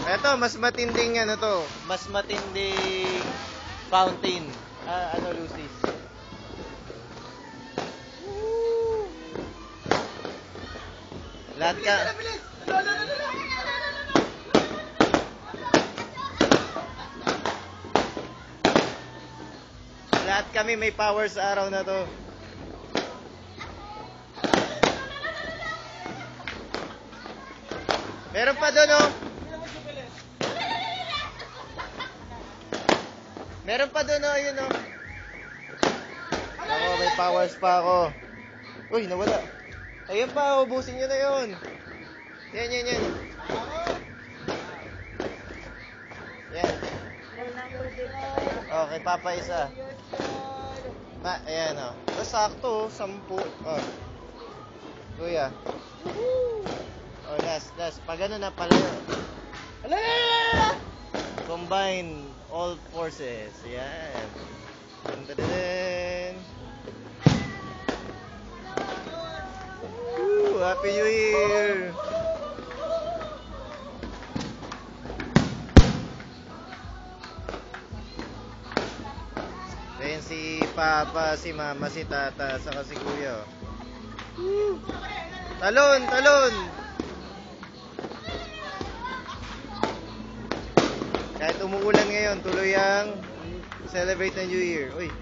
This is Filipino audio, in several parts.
Eto, mas matinding ano to. Mas matinding fountain. Ano, Lucy? Lahat ka... Lahat kami may power sa araw na to. Meron pa doon, oh. Meron pa doon, oh. Yun, oh. Ako, may powers pa ako. Uy, nawala. Ayun pa, ubusin nyo na yun. Yan. Yan. Okay, papa isa. Ayan, oh. Sakto, 10. Oh. Kuya. Oh, last. Pag ano na pala. Combine all forces. Yan. Woo, Happy New Year! Ayan si Papa, si Mama, si Tata, saka si Kuya. Woo! Talon! Kahit umuulan ngayon, tuloy ang celebrate the New Year. Uy,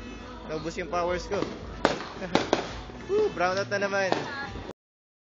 naubos yung powers ko. Woo, brown out na naman.